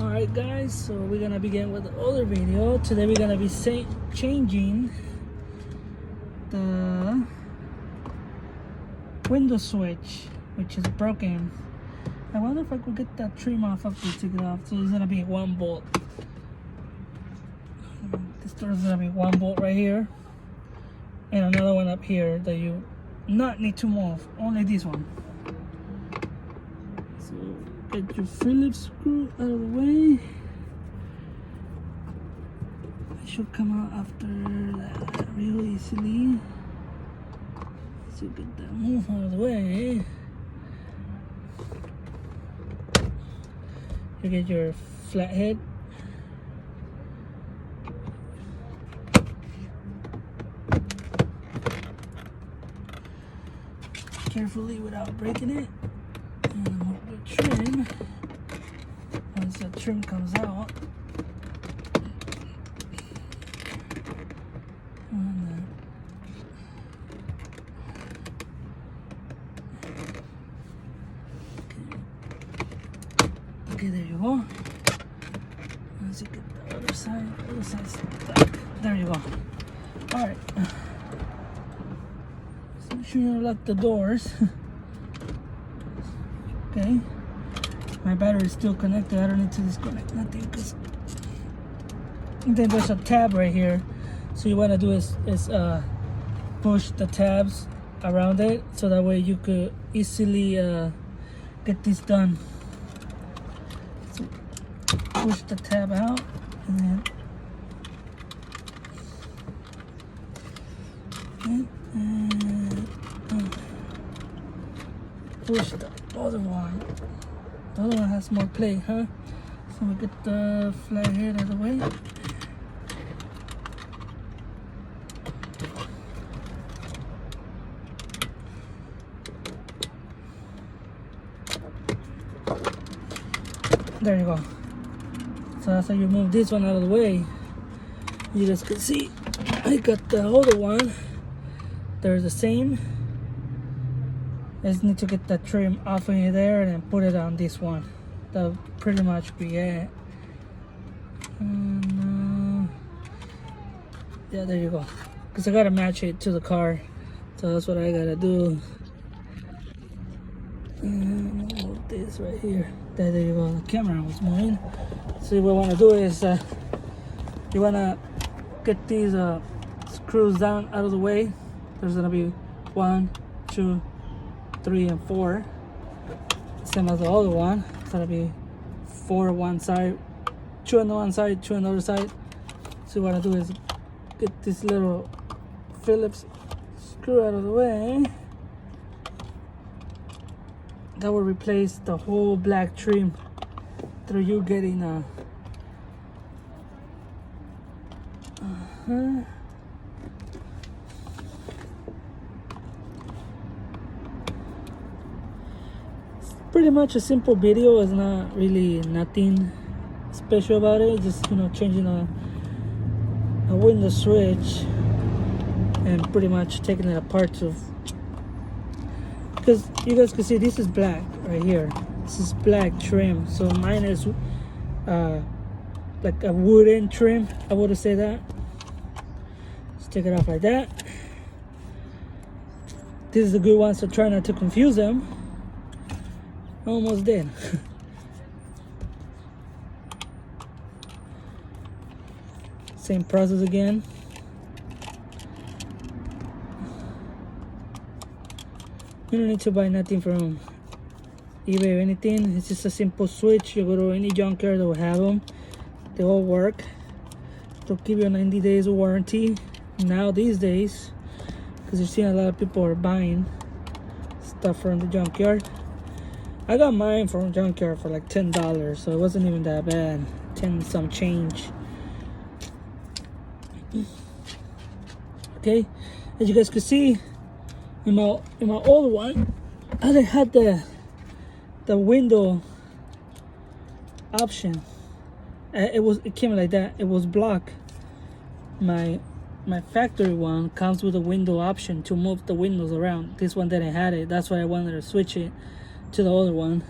Alright guys, so we're gonna begin with the other video. Today we're gonna be changing the window switch, which is broken. I wonder if I could get that trim off after I take it off. So it's gonna be one bolt. This door is gonna be one bolt right here, and another one up here that you not need to move, only this one. So get your Phillips screw out of the way. It should come out after that real easily. So get that move out of the way. You get your flathead. Carefully without breaking it. And move the trim. Once the trim comes out, okay, there you go. Once you get the other side's stuck. There you go. Alright. So make sure you lock the doors. Okay. My battery is still connected. I don't need to disconnect nothing because then there's a tab right here. So you want to do is push the tabs around it so that way you could easily get this done. So push the tab out and then push the other one. The other one has more play, huh? So we get the flathead out of the way. There you go. So that's how you move this one out of the way. You guys can see I got the other one. They're the same. I just need to get the trim off of there and then put it on this one. That'll pretty much be it. Yeah, there you go. Because I gotta match it to the car. So that's what I gotta do. And move this right here. There you go. The camera was moving. So what I want to do is you want to get these screws down out of the way. There's gonna be 1, 2, 3, and 4. Same as the other one. It's gonna be 4 on one side, 2 on one side, 2 on the other side. So what I do is get this little Phillips screw out of the way. That will replace the whole black trim through you getting It's pretty much a simple video. It's not really nothing special about it. Just changing a window switch and pretty much taking it apart to. Because you guys can see this is black right here. This is black trim. So mine is like a wooden trim. I would say that. Just take it off like that. This is a good one, so try not to confuse them. Almost did. Same process again. You don't need to buy nothing from eBay or anything. It's just a simple switch. You go to any junkyard, they'll have them. They all work. They'll give you a 90 days warranty. Now these days, because you're seeing a lot of people are buying stuff from the junkyard. I got mine from junkyard for like $10, so it wasn't even that bad. 10 some change. Okay, as you guys can see, in my old one, I had the window option. It came like that. It was blocked. My factory one comes with a window option to move the windows around. This one didn't have it. That's why I wanted to switch it to the other one.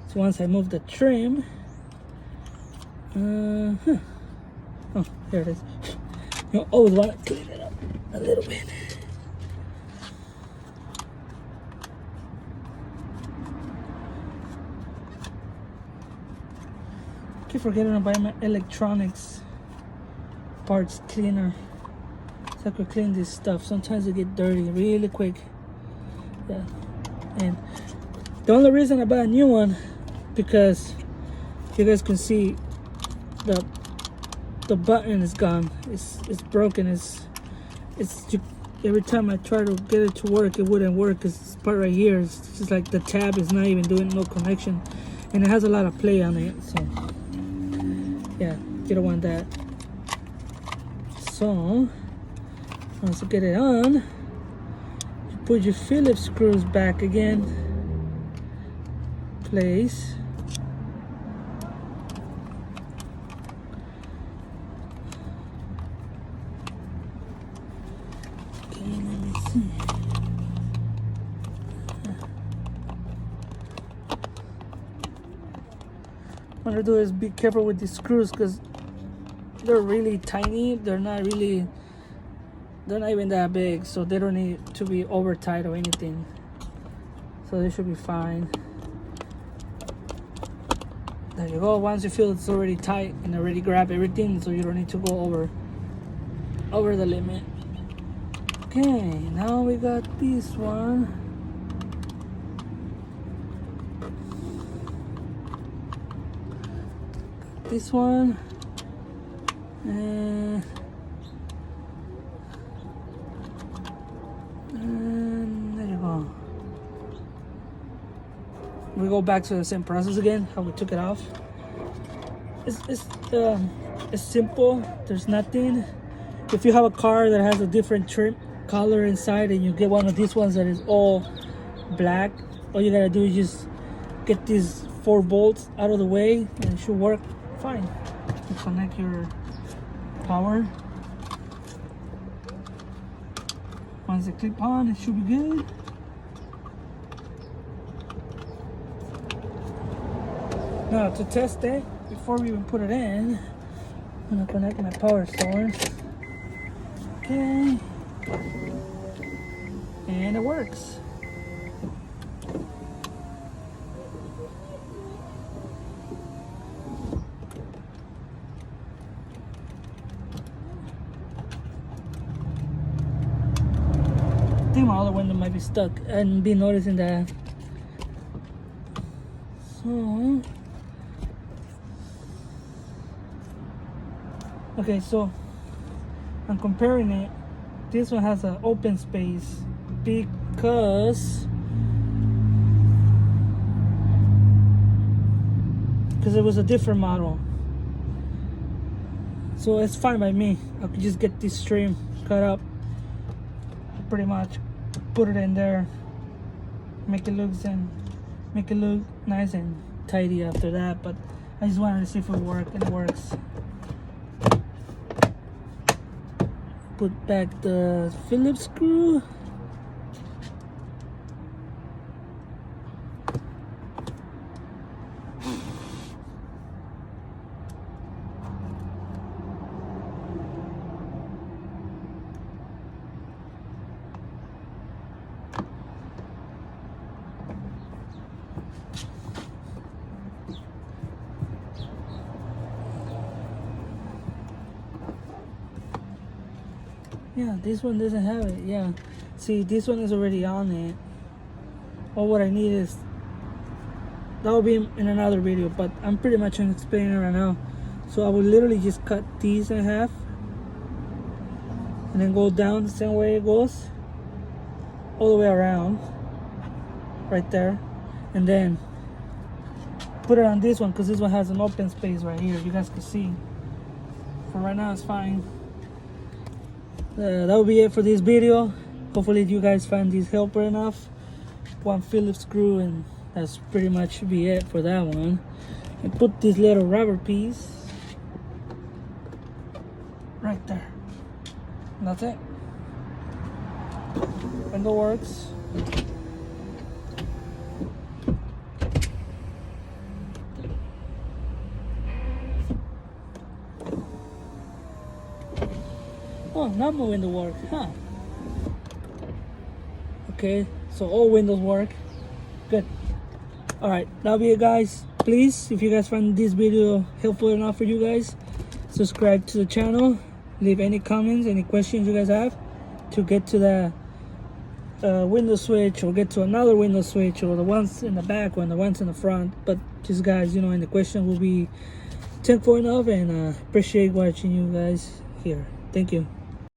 So once I move the trim, Oh, here it is. You always want to clean it up a little bit. I keep forgetting to buy my electronics parts cleaner so I could clean this stuff. Sometimes it get dirty really quick. Yeah, and the only reason I buy a new one because you guys can see the button is gone. It's broken. It's every time I try to get it to work, it wouldn't work. Cause this part right here is just like the tab is not even doing no connection, and it has a lot of play on it. So yeah, you don't want that. So once you get it on, you put your Phillips screws back again. Place. Okay, let me see. What I do is be careful with these screws because they're really tiny. They're not even that big, so they don't need to be over tight or anything. So they should be fine. There you go. Once you feel it's already tight and already grab everything, so you don't need to go over the limit. Okay, now we got this one. This one. And there you go. We go back to the same process again, how we took it off. It's simple. There's nothing. If you have a car that has a different trim color inside and you get one of these ones that is all black, all you gotta do is just get these 4 bolts out of the way and it should work fine. You connect your power. Once they clip on, it should be good. Now to test it, before we even put it in, I'm gonna connect my power source. Okay. And it works. I think my other window might be stuck and be noticing that. So okay, so I'm comparing it. This one has an open space because it was a different model. So it's fine by me. I could just get this trim cut up, pretty much put it in there, make it look nice and tidy after that. But I just wanted to see if it worked, and it works. Put back the Phillips screw. Yeah, this one doesn't have it. Yeah, see, this one is already on it. All what I need is, that will be in another video, but I'm pretty much going to explain it right now. So I will literally just cut these in half and then go down the same way it goes all the way around right there, and then put it on this one because this one has an open space right here. You guys can see. For right now, it's fine. That will be it for this video. Hopefully you guys find this helpful enough. One Phillips screw, and that's pretty much should be it for that one. And put this little rubber piece right there. And that's it. Window works. Oh, not my window work, huh? Okay, so all windows work. Good. All right, that'll be it, guys. Please, if you guys find this video helpful enough for you guys, subscribe to the channel. Leave any comments, any questions you guys have to get to the window switch, or get to another window switch, or the ones in the back or the ones in the front. But just guys, you know, and the question will be thankful enough, and appreciate watching you guys here. Thank you.